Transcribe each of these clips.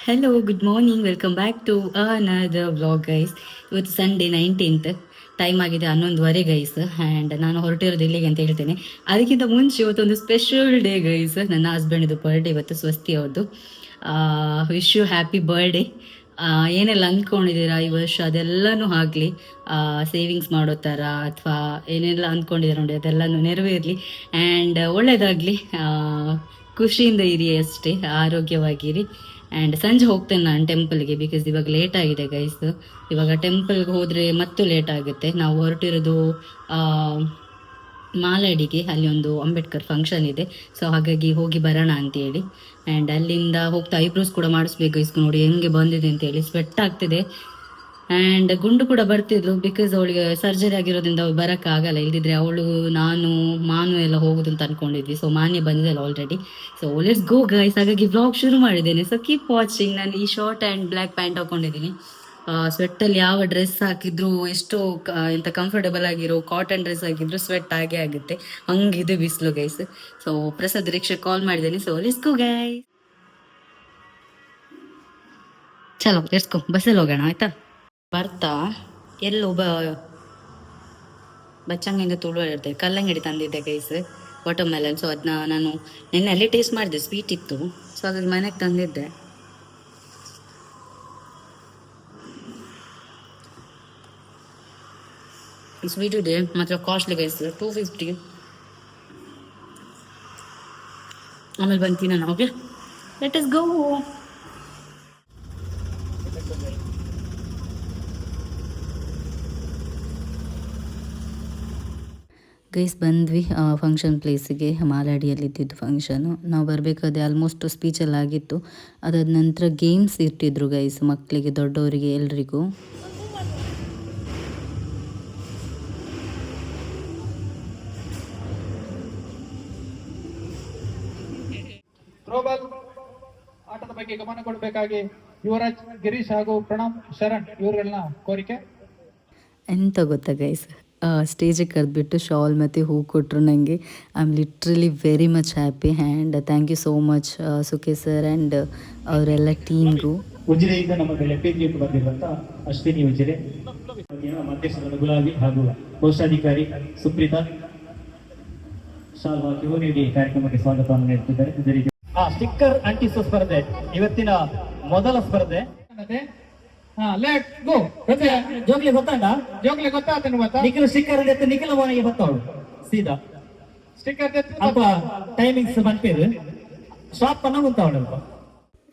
Hello good morning welcome back to another vlog guys. ಇವತ್ತು Sunday 19th, time ಆಗಿದೆ 11:15 guys. And ನಾನು ಹೊರಟಿರೋದು ಇಲ್ಲಿಗೆ ಅಂತ ಹೇಳ್ತೇನೆ. ಅದಕ್ಕಿಂತ ಮುಂಚೆ ಇವತ್ತೊಂದು ಸ್ಪೆಷಲ್ ಡೇ ಗೈಸ್. ನನ್ನ ಹಸ್ಬೆಂಡ್ದು ಬರ್ಡೇ ಇವತ್ತು, ಸ್ವಸ್ತಿ ಅವ್ರದ್ದು. Wish you happy birthday. ಏನೆಲ್ಲ ಅಂದ್ಕೊಂಡಿದ್ದೀರಾ ಈ ವರ್ಷ ಅದೆಲ್ಲನೂ ಆಗಲಿ, ಸೇವಿಂಗ್ಸ್ ಮಾಡೋ ಥರ ಅಥವಾ ಏನೆಲ್ಲ ಅಂದ್ಕೊಂಡಿದ್ದೀರ ನೋಡಿ ಅದೆಲ್ಲನೂ ನೆರವೇರಲಿ. ಆ್ಯಂಡ್ ಒಳ್ಳೆಯದಾಗಲಿ, ಖುಷಿಯಿಂದ ಇರಿ ಅಷ್ಟೇ, ಆರೋಗ್ಯವಾಗಿರಿ. ಆ್ಯಂಡ್ ಸಂಜೆ ಹೋಗ್ತೇನೆ ನಾನು ಟೆಂಪಲ್ಗೆ, ಬಿಕಾಸ್ ಇವಾಗ ಲೇಟ್ ಆಗಿದೆ ಗೈಸ್. ಇವಾಗ ಟೆಂಪಲ್ಗೆ ಹೋದರೆ ಮತ್ತೂ ಲೇಟ್ ಆಗುತ್ತೆ. ನಾವು ಹೊರಟಿರೋದು ಮಾಲಾಡಿಗೆ, ಅಲ್ಲಿ ಒಂದು ಅಂಬೇಡ್ಕರ್ ಫಂಕ್ಷನ್ ಇದೆ. ಸೊ ಹಾಗಾಗಿ ಹೋಗಿ ಬರೋಣ ಅಂತೇಳಿ. ಆ್ಯಂಡ್ ಅಲ್ಲಿಂದ ಹೋಗ್ತಾ ಐಬ್ರೋಸ್ ಕೂಡ ಮಾಡಿಸ್ಬೇಕು ಗೈಸ್. ನೋಡಿ ಹೆಂಗೆ ಬಂದಿದೆ ಅಂತೇಳಿ, ಸ್ವೆಟ್ ಆಗ್ತಿದೆ. ಆ್ಯಂಡ್ ಗುಂಡು ಕೂಡ ಬರ್ತಿದ್ಲು, ಬಿಕಾಸ್ ಅವಳಿಗೆ ಸರ್ಜರಿ ಆಗಿರೋದ್ರಿಂದ ಅವಳು ಬರೋಕ್ಕಾಗಲ್ಲ. ಇಲ್ದಿದ್ರೆ ಅವಳು, ನಾನು, ಮಾನು ಎಲ್ಲ ಹೋಗುದು ಅಂತ ಅನ್ಕೊಂಡಿದ್ವಿ. ಸೊ ಮಾನ್ಯ ಬಂದಿದ್ದಲ್ಲ already. So let's go guys. ಹಾಗಾಗಿ ಬ್ಲಾಗ್ ಶುರು ಮಾಡಿದ್ದೇನೆ. So keep watching. ನಾನು ಈ ಶಾರ್ಟ್ ಆ್ಯಂಡ್ ಬ್ಲ್ಯಾಕ್ ಪ್ಯಾಂಟ್ ಹಾಕೊಂಡಿದ್ದೀನಿ. ಸ್ವೆಟ್ಟಲ್ಲಿ ಯಾವ ಡ್ರೆಸ್ ಹಾಕಿದ್ರು, ಎಷ್ಟೋ ಎಂತ ಕಂಫರ್ಟಬಲ್ ಆಗಿರೋ ಕಾಟನ್ ಡ್ರೆಸ್ ಹಾಕಿದ್ರು ಸ್ವೆಟ್ ಆಗೇ ಆಗುತ್ತೆ. ಹಂಗಿದೆ ಬಿಸಿಲು ಗೈಸ್. ಸೊ ಪ್ರಸಾದ್ ರಿಕ್ಷಾ ಕಾಲ್ ಮಾಡಿದ್ದೇನೆ. So let's go guys. ಚಲೋ ಲೆಟ್ಸ್ ಗೋ, ಬಸ್ಸಲ್ಲಿ ಹೋಗೋಣ ಆಯ್ತಾ. ಬರ್ತಾ ಎಲ್ಲೋ ಬಚ್ಚಂಗಿಂದ ತುಳುವಲ್ಲಿ ಇರ್ತದೆ, ಕಲ್ಲಂಗಡಿ ತಂದಿದ್ದೆ ಗೈಸ್, ವಾಟರ್ ಮೆಲನ್. ಸೊ ಅದನ್ನ ನಾನು ನಿನ್ನೆ ಅಲ್ಲಿ ಟೇಸ್ಟ್ ಮಾಡಿದೆ, ಸ್ವೀಟ್ ಇತ್ತು. ಸೊ ಹಾಗಾಗಿ ಮನೆಗೆ ತಂದಿದ್ದೆ. ಸ್ವೀಟ್ ಇದೆ ಮಾತ್ರ ಕಾಸ್ಟ್ಲಿ ಗೈಸ್, 250. ಆಮೇಲೆ ಬಂತೀನಿ ನಾನು. Okay, let us go. Guys ಬಂದ್ವಿ ಫಂಕ್ಷನ್ ಪ್ಲೇಸಿಗೆ. ಮಾಲಾಡಿಯಲ್ಲಿ ಇದ್ದಿದ್ದು ಫಂಕ್ಷನು. ನಾವು ಬರಬೇಕಾದ್ರೆ ಆಲ್ಮೋಸ್ಟ್ ಸ್ಪೀಚೆಲ್ಲ ಆಗಿತ್ತು. ಅದಾದ ನಂತರ ಗೇಮ್ಸ್ ಇಟ್ಟಿದ್ರು ಗೈಸ್, ಮಕ್ಕಳಿಗೆ ದೊಡ್ಡವರಿಗೆ ಎಲ್ರಿಗೂ. ಥ್ರೋಬಾಲ್ ಆಟದ ಬಗ್ಗೆ ಗಮನ ಕೊಡಬೇಕಾಗಿ ಯುವರಾಜ್, ಗಿರೀಶ್ ಹಾಗೂ ಪ್ರಣಮ್ ಶರಣ್ ಇವರುಗಳನ್ನ ಕೋರಿಕೆ. ಎಂತ ಗೊತ್ತಾ ಗೈಸ್, ಸ್ಟೇಜಿಗೆ ಕರೆದ್ಬಿಟ್ಟು ಶಾಲ್ ಮತ್ತು ಹೂ ಕೊಟ್ಟರು ನನಗೆ. I am literally very much happy. And thank you so much Sukhe sir and ಅವರೆಲ್ಲ ಟೀಮ್ಗೂ. ಉಜಿರೆಯಿಂದ ನಮ್ಮ ಲೆಪ್ಪಿಗೆ ಬಂದಿರುವಂಥ ಅಶ್ವಿನಿ ಉಜಿರೆ, ಅಧ್ಯಕ್ಷರಾದ ಗುಲಾಬಿ ಹಾಗೂ ಕೋಶಾಧಿಕಾರಿ ಸುಪ್ರೀತಾ ಶಾಲ್ ಹಾಕಿ ಹೂ ನೀಡಿ ಕಾರ್ಯಕ್ರಮಕ್ಕೆ ಸ್ವಾಗತವನ್ನು ನೀಡುತ್ತಿದ್ದಾರೆ. ಸ್ಟಿಕ್ಕರ್ ಅಂಟಿಸುವ ಸ್ಪರ್ಧೆ ಇವತ್ತಿನ ಮೊದಲ ಸ್ಪರ್ಧೆ. ಜೋಗ್ಲಿ ಗೊತ್ತಾಡ, ಜೋಗ್ಲಿ ಗೊತ್ತಾಗ್ತಾನೆ ಗೊತ್ತಾ, ನಿಖಿಲ್ ಸ್ಟಿಕ್ಕರ್ ನಿಖಿಲ ಮನೆಗೆ ಬರ್ತಾವಳು ಸೀದಾ ಸ್ಟಿಕ್ಕರ್ ಅಪ್ಪ ಟೈಮಿಂಗ್ಸ್ ಬಂತಿರು ಶಾಪ್ ಅನ್ನ ಕುಂತಾವಳಲ್ಪ.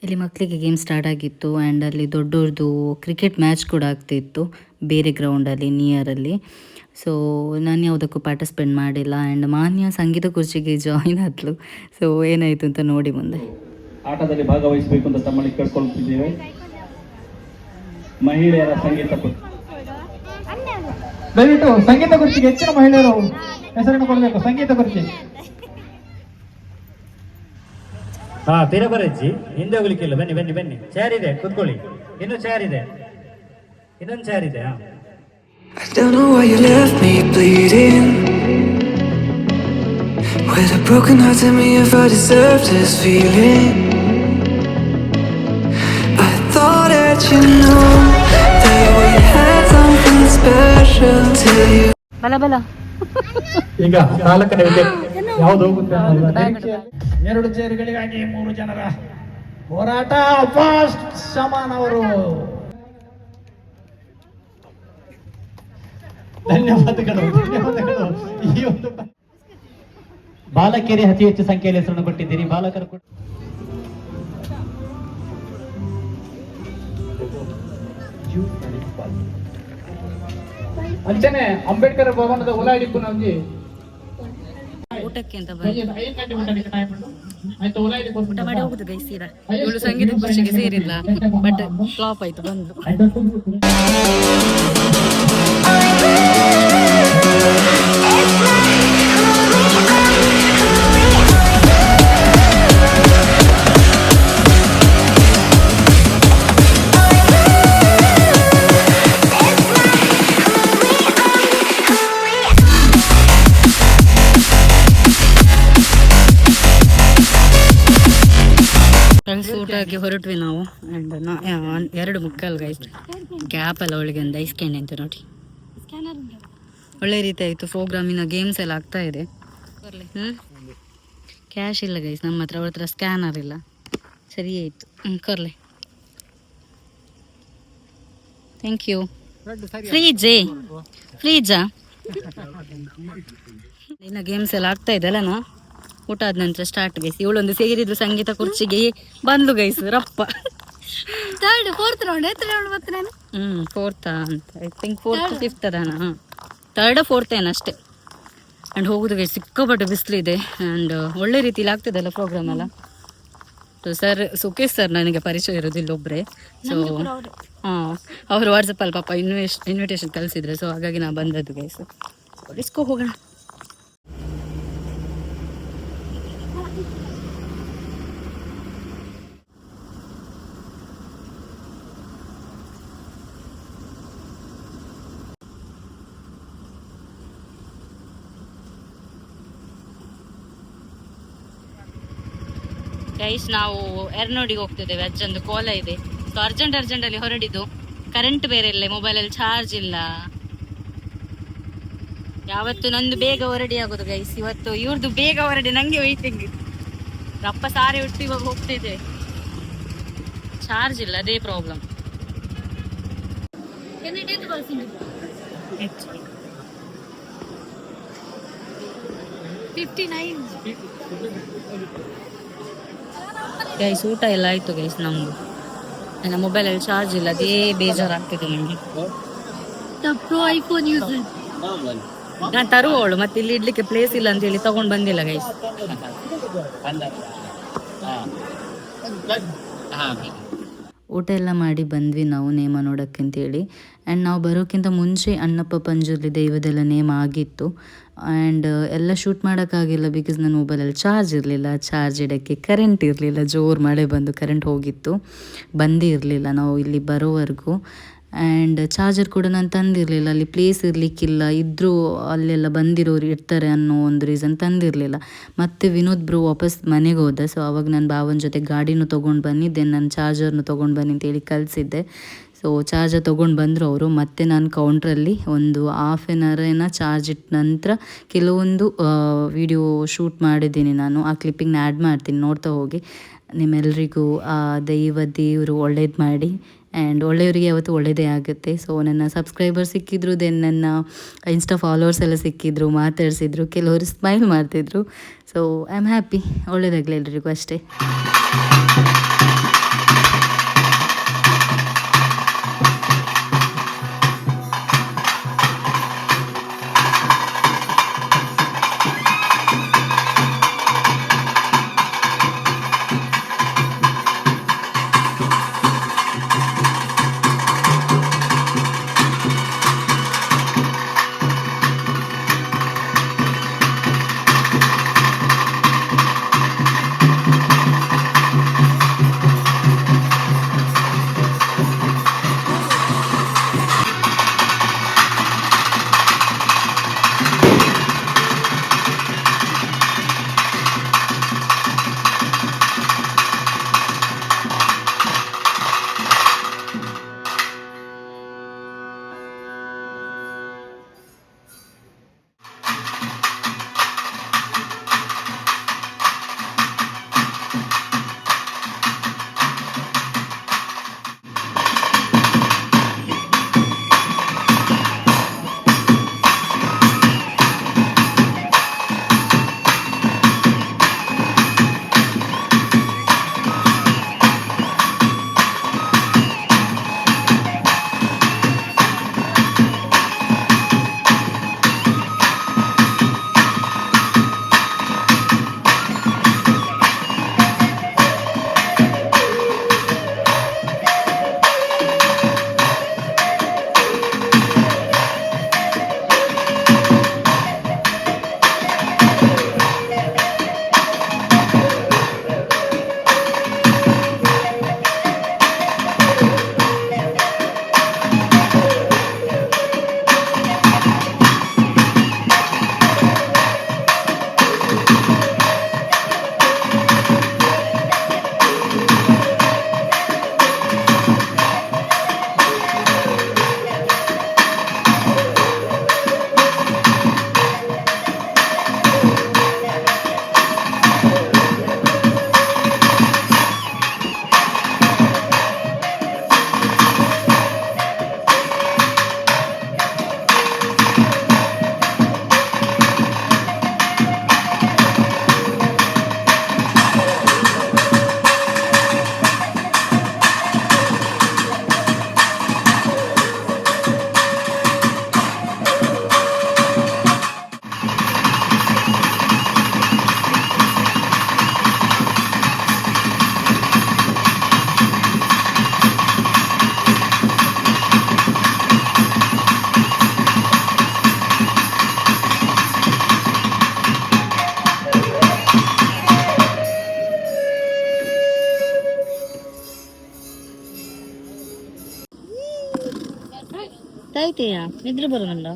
ಇಲ್ಲಿ ಮಕ್ಕಳಿಗೆ ಗೇಮ್ ಸ್ಟಾರ್ಟ್ ಆಗಿತ್ತು. ಆ್ಯಂಡ್ ಅಲ್ಲಿ ದೊಡ್ಡವ್ರದ್ದು ಕ್ರಿಕೆಟ್ ಮ್ಯಾಚ್ ಕೂಡ ಆಗ್ತಿತ್ತು ಬೇರೆ ಗ್ರೌಂಡಲ್ಲಿ ನಿಯರಲ್ಲಿ. ಸೊ ನಾನು ಯಾವುದಕ್ಕೂ ಪಾರ್ಟಿಸಿಪೇಟ್ ಮಾಡಿಲ್ಲ. ಆ್ಯಂಡ್ ಮಾನ್ಯ ಸಂಗೀತ ಕುರ್ಚಿಗೆ ಜಾಯಿನ್ ಆದ್ಲು. ಸೊ ಏನಾಯಿತು ಅಂತ ನೋಡಿ ಮುಂದೆ. ಆಟದಲ್ಲಿ ಭಾಗವಹಿಸಬೇಕು ಅಂತ ತಮ್ಮಲ್ಲಿ ಕೇಳ್ಕೊಳ್ತಿದ್ದೇವೆ. ಮಹಿಳೆಯರ ಸಂಗೀತ ಕುರ್ಚಿ, ದಯವಿಟ್ಟು ಸಂಗೀತ ಕುರ್ಚಿಗೆ ಹೆಚ್ಚಿನ ಮಹಿಳೆಯರು ಹೆಸರನ್ನು ಕೊಡಬೇಕು. ಸಂಗೀತ ಕುರ್ಚಿ ತಿರಬರಜ್ಜಿ ಹಿಂದೆ ಹೋಗ್ಲಿಕ್ಕಿಲ್ಲ. ಬನ್ನಿ ಬನ್ನಿ ಬನ್ನಿ, ಚೇರ್ ಇದೆ ಕೂತ್ಕೊಳ್ಳಿ. ಇನ್ನು ಚೇರ್ ಇದೆ, ಇನ್ನೊಂದು ಚೇರ್ ಇದೆ. I don't know why you left me bleeding with a broken heart. Tell me if I deserve this feeling. I thought that you know that we had something special till you. ಬಲ ಬಲ. ಈಗ 4ನೇ wicket ಯಾವ್ದು ಹೋಗುತ್ತೆ? 2 ಚೇರುಗಳಿಗಾಗಿ 3 ಜನರ ಹೋರಾಟ. Fast ಶಮಾನ್ ಅವರು ಧನ್ಯವಾದಗಳು. ಈ ಒಂದು ಬಾಲಕಿಯರೇ ಅತಿ ಹೆಚ್ಚು ಸಂಖ್ಯೆಯಲ್ಲಿ ಹೆಸರನ್ನು ಕೊಟ್ಟಿದ್ದೀರಿ. ಬಾಲಕರು ಕೂಡ ಅಂಚನೆ ಅಂಬೇಡ್ಕರ್ ಭವನದ ಉಲಾಡಿಪ್ಪು ನಮ್ಗೆ ಊಟಕ್ಕೆ ಅಂತ ಊಟ ಮಾಡಿ ಹೋಗುದು ಗೈಸ್. ಸೀದಾ ಇವಳು ಸಂಗೀತ ಕುರ್ಚಿಗೆ ಸೇರಿಲ್ಲ, ಬಟ್ ಫ್ಲಾಪ್ ಆಯ್ತು ಬಂದು. ಊಟ ಹಾಗೆ ಹೊರಟ್ವಿ ನಾವು. And 2:45 guys. ಗ್ಯಾಪಲ್ಲ ಒಳಗೆ ಒಂದು ಐಸ್ ಕ್ಯಾಂಡಿ ಅಂತ ನೋಡಿ. ಒಳ್ಳೆ ರೀತಿ ಆಯಿತು. ಪ್ರೋಗ್ರಾಮಿನ ಗೇಮ್ಸ್ ಎಲ್ಲ ಆಗ್ತಾ ಇದೆ. ಕ್ಯಾಶ್ ಇಲ್ಲ ಗೈಸ್ ನಮ್ಮ ಹತ್ರ, ಅವ್ರ ಹತ್ರ ಸ್ಕ್ಯಾನರ್ ಇಲ್ಲ. ಸರಿ ಆಯಿತು. ಕೊರ್ಲೆ. Thank you. ಫ್ರೀಜಾ ಇನ್ನು ಗೇಮ್ಸ್ ಎಲ್ಲ ಆಗ್ತಾ ಇದೆ ಅಲ್ಲನಾ? ಊಟ ಆದ ನಂತರ ಸ್ಟಾರ್ಟ್ ಗೈಸ್. ಇವಳೊಂದು ಸೇರಿದ್ದು ಸಂಗೀತ ಕುರ್ಚಿಗೆ ಬಂದ್ಲು ಗೈಸ್ ರಪ್ಪ. ಫೋರ್ತ್ ಅಂತ ಐ ಥಿಂಕ್ 4th 5th ಅದಾನ. 3rd 4th ಏನು ಅಷ್ಟೇ. ಆ್ಯಂಡ್ ಹೋಗುದು ಗೈಸ್ ಸಿಕ್ಕಾಪಟ್ಟೆ ಬಿಸಿಲಿದೆ. ಆ್ಯಂಡ್ ಒಳ್ಳೆ ರೀತಿಲಿ ಆಗ್ತದಲ್ಲ ಪ್ರೋಗ್ರಾಮ್ ಎಲ್ಲ. ಸೊ ಸರ್ ಸುಖೇಶ್ ಸರ್ ನನಗೆ ಪರಿಚಯ ಇರೋದು ಇಲ್ಲೊಬ್ಬರೇ. ಸೊ ಹಾಂ, ಅವರು ವಾಟ್ಸಪ್ಪಲ್ಲಿ ಪಾಪ ಇನ್ವಿಟೇಷನ್ ಕಳಿಸಿದ್ರೆ. ಸೊ ಹಾಗಾಗಿ ನಾ ಬಂದದ್ದು ಗೈಸ್. ಡಿಸ್ಕೋ ಹೋಗೋಣ. ಗೈಸ್ ನಾವು ಎರ್ನೋಡಿಗೆ ಹೋಗ್ತಿದ್ದೇವೆ. ಅಜ್ಜಂದು ಕೋಲ ಇದೆ. ಸೊ ಅರ್ಜೆಂಟಲ್ಲಿ ಹೊರಡಿದ್ದು. ಕರೆಂಟ್ ಬೇರೆ ಇಲ್ಲ, ಮೊಬೈಲಲ್ಲಿ ಚಾರ್ಜ್ ಇಲ್ಲ. ಯಾವತ್ತು ನಂದು ಬೇಗ ಹೊರಡಿ ಆಗೋದು ಗೈಸ್. ಇವತ್ತು ಇವ್ರದ್ದು ಬೇಗ ಹೊರಡಿ, ನಂಗೆ ವೈಟಿಂಗ್. ರಪ್ಪ ಸಾರಿ ಉಟ್ಟು ಇವಾಗ ಹೋಗ್ತಿದೆ. ಚಾರ್ಜ್ ಇಲ್ಲ, ಅದೇ ಪ್ರಾಬ್ಲಮ್. ಗೈಸ್ ಊಟ ಎಲ್ಲ ಆಯ್ತು ಗೈಸ್ ನಮ್ದು. ನನ್ನ ಮೊಬೈಲಲ್ಲಿ ಚಾರ್ಜ್ ಇಲ್ಲ, ಅದೇ ಬೇಜಾರಾಗ್ತಿದೆ ನನಗೆ. ನಾನು ತರುವವಳು, ಮತ್ತೆ ಇಲ್ಲಿ ಇಡ್ಲಿಕ್ಕೆ ಪ್ಲೇಸ್ ಇಲ್ಲ ಅಂತ ಹೇಳಿ ತಗೊಂಡು ಬಂದಿಲ್ಲ ಗೈಸ್. ಊಟ ಎಲ್ಲ ಮಾಡಿ ಬಂದ್ವಿ ನಾವು ನೇಮ ನೋಡೋಕ್ಕೆ ಅಂತೇಳಿ. ಆ್ಯಂಡ್ ನಾವು ಬರೋಕ್ಕಿಂತ ಮುಂಚೆ ಅಣ್ಣಪ್ಪ ಪಂಜುರ್ಲಿ ದೈವದೆಲ್ಲ ನೇಮ ಆಗಿತ್ತು. ಆ್ಯಂಡ್ ಎಲ್ಲ ಶೂಟ್ ಮಾಡೋಕ್ಕಾಗಿಲ್ಲ ಬಿಕಾಸ್ ನನ್ನ ಮೊಬೈಲಲ್ಲಿ ಚಾರ್ಜ್ ಇರಲಿಲ್ಲ. ಚಾರ್ಜ್ ಇಡೋಕ್ಕೆ ಕರೆಂಟ್ ಇರಲಿಲ್ಲ. ಜೋರು ಮಳೆ ಬಂದು ಕರೆಂಟ್ ಹೋಗಿತ್ತು, ಬಂದೇ ಇರಲಿಲ್ಲ ನಾವು ಇಲ್ಲಿ ಬರೋವರೆಗೂ. ಆ್ಯಂಡ್ ಚಾರ್ಜರ್ ಕೂಡ ನಾನು ತಂದಿರಲಿಲ್ಲ. ಅಲ್ಲಿ ಪ್ಲೇಸ್ ಇರಲಿಕ್ಕಿಲ್ಲ, ಇದ್ದರೂ ಅಲ್ಲೆಲ್ಲ ಬಂದಿರೋರು ಇರ್ತಾರೆ ಅನ್ನೋ ಒಂದು ರೀಸನ್ ತಂದಿರಲಿಲ್ಲ. ಮತ್ತು ವಿನೋದ್ ಬ್ರೋ ವಾಪಸ್ ಮನೆಗೆ ಹೋದ. ಸೊ ಅವಾಗ ನನ್ನ ಭಾವನ ಜೊತೆ ಗಾಡಿನೂ ತೊಗೊಂಡು ಬಂದಿದ್ದೆ, ನನ್ನ ಚಾರ್ಜರ್ನು ತೊಗೊಂಡು ಬನ್ನಿ ಅಂತೇಳಿ ಕಳಿಸಿದ್ದೆ. ಸೊ ಚಾರ್ಜರ್ ತೊಗೊಂಡು ಬಂದರು ಅವರು. ಮತ್ತು ನಾನು ಕೌಂಟ್ರಲ್ಲಿ ಒಂದು ಹಾಫ್ ಆನ್ ಅವರ್ ಚಾರ್ಜ್ ಇಟ್ಟ ನಂತರ ಕೆಲವೊಂದು ವಿಡಿಯೋ ಶೂಟ್ ಮಾಡಿದ್ದೀನಿ ನಾನು. ಆ ಕ್ಲಿಪ್ಪಿಂಗ್ನ ಆ್ಯಡ್ ಮಾಡ್ತೀನಿ, ನೋಡ್ತಾ ಹೋಗಿ. ನಿಮ್ಮೆಲ್ಲರಿಗೂ ಆ ದೇವರು ಒಳ್ಳೇದು ಮಾಡಿ. ಆ್ಯಂಡ್ ಒಳ್ಳೆಯವರಿಗೆ ಯಾವತ್ತೂ ಒಳ್ಳೆಯದೇ ಆಗುತ್ತೆ. ಸೊ ನನ್ನ ಸಬ್ಸ್ಕ್ರೈಬರ್ ಸಿಕ್ಕಿದ್ರು, ದೆನ್ ನನ್ನ ಇನ್ಸ್ಟಾ ಫಾಲೋವರ್ಸ್ ಎಲ್ಲ ಸಿಕ್ಕಿದ್ರು, ಮಾತಾಡಿಸಿದ್ರು, ಕೆಲವರು ಸ್ಮೈಲ್ ಮಾಡ್ತಿದ್ರು. So I am happy. ಒಳ್ಳೆಯದಾಗಲಿ ಎಲ್ರಿಗೂ ಅಷ್ಟೇ. ತಾಯ್ತೆಯಾ ನಿದ್ರೆ ಬರೋಣಂಡ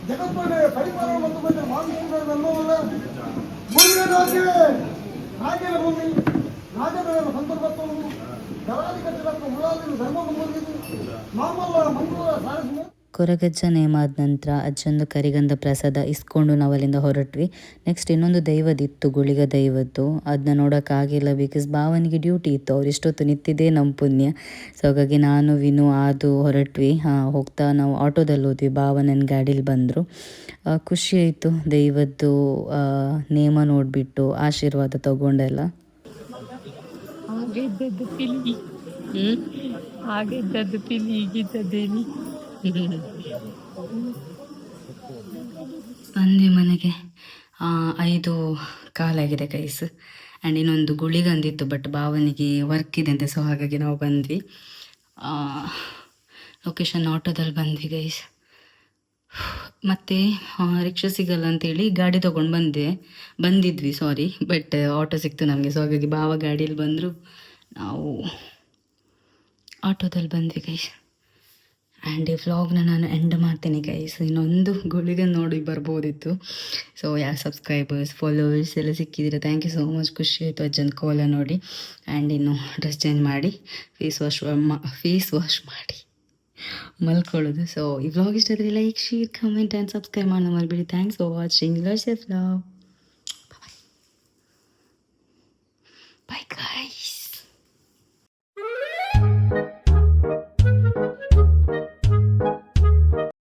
ಜಗತ್ತೊಡೆ ಪರಿಪಾಲನೆ ಮತ್ತು ಮಾನಸಿಕವಲ್ಲ ಮುಂದಿನದಾಗಿ ನಾಗಿನ ಭೂಮಿ ನಾಗರ ಸಂದರ್ಭತ್ವವನ್ನು ದರಾಧಿಕಟ್ಟಲಕ್ಕೆ ಮುಳಾದಿನ ಧರ್ಮ ಬಂದಿದ್ದು ಮಾಮಲ್ಲ ಮಂಗಳೂರ ಸಾರಸ್ಯ ಕೊರಗಜ್ಜ ನೇಮ ಆದ ನಂತರ ಅಜ್ಜಂದು ಕರಿಗಂಧ ಪ್ರಸಾದ ಇಸ್ಕೊಂಡು ನಾವಲ್ಲಿಂದ ಹೊರಟ್ವಿ. ನೆಕ್ಸ್ಟ್ ಇನ್ನೊಂದು ದೈವದಿತ್ತು, ಗುಳಿಗ ದೈವದ್ದು. ಅದನ್ನ ನೋಡೋಕ್ಕಾಗಿಲ್ಲ ಬಿಕಾಸ್ ಭಾವನಿಗೆ ಡ್ಯೂಟಿ ಇತ್ತು. ಅವ್ರು ಇಷ್ಟೊತ್ತು ನಿಂತಿದ್ದೇ ನಮ್ಮ ಪುಣ್ಯ. ಸೊ ಹಾಗಾಗಿ ನಾನು ವಿನು ಆದು ಹೊರಟ್ವಿ. ಹೋಗ್ತಾ ನಾವು ಆಟೋದಲ್ಲಿ ಹೋದ್ವಿ, ಭಾವ ನನ್ನ ಗಾಡೀಲಿ ಬಂದರು. ಖುಷಿ ಆಯಿತು ದೈವದ್ದು ನೇಮ ನೋಡಿಬಿಟ್ಟು ಆಶೀರ್ವಾದ ತಗೊಂಡೆಲ್ಲ. ಬಂದ್ವಿ ಮನೆಗೆ. 5:15 ಆಗಿದೆ ಗೈಸ್. ಆ್ಯಂಡ್ ಇನ್ನೊಂದು ಗುಳಿಗಂದಿತ್ತು, ಬಟ್ ಭಾವನಿಗೆ ವರ್ಕ್ ಇದೆ ಅಂತೆ, ಸೊ ಹಾಗಾಗಿ ನಾವು ಬಂದ್ವಿ. ಲೊಕೇಶನ್ ಆಟೋದಲ್ಲಿ ಬಂದ್ವಿ ಗೈಸ್. ಮತ್ತು ರಿಕ್ಷಾ ಸಿಗಲ್ಲ ಅಂತೇಳಿ ಗಾಡಿ ತೊಗೊಂಡು ಬಂದಿದ್ವಿ ಬಟ್ ಆಟೋ ಸಿಕ್ತು ನಮಗೆ. ಸೊ ಹಾಗಾಗಿ ಭಾವ ಗಾಡೀಲಿ ಬಂದರು, ನಾವು ಆಟೋದಲ್ಲಿ ಬಂದ್ವಿ ಗೈಸ್. ಆ್ಯಂಡ್ ಈ ವ್ಲಾಗ್ನ ನಾನು ಎಂಡ್ ಮಾಡ್ತೀನಿ ಗೈಸ್. ಇನ್ನೊಂದು ಗುಳಿಗೆ ನೋಡಿ ಬರ್ಬೋದಿತ್ತು. ಸೊ ಯಾರು ಸಬ್ಸ್ಕ್ರೈಬರ್ಸ್ ಫಾಲೋವರ್ಸ್ ಎಲ್ಲ ಸಿಕ್ಕಿದ್ದೀರಾ, ಥ್ಯಾಂಕ್ ಯು ಸೋ ಮಚ್. ಖುಷಿ ಆಯಿತು ಅಜ್ಜನ ಕೋಲ ನೋಡಿ. ಆ್ಯಂಡ್ ಇನ್ನು ಡ್ರೆಸ್ ಚೇಂಜ್ ಮಾಡಿ ಫೇಸ್ ವಾಶ್ ಮಾಡಿ ಮಲ್ಕೊಳ್ಳೋದು. ಸೊ ಈ ವ್ಲಾಗ್ ಇಷ್ಟ ಆದರೆ like, share, comment and subscribe ಮಾಡೋದು ಮರಿಬೇಡಿ. Thanks for watching. ಲವ್.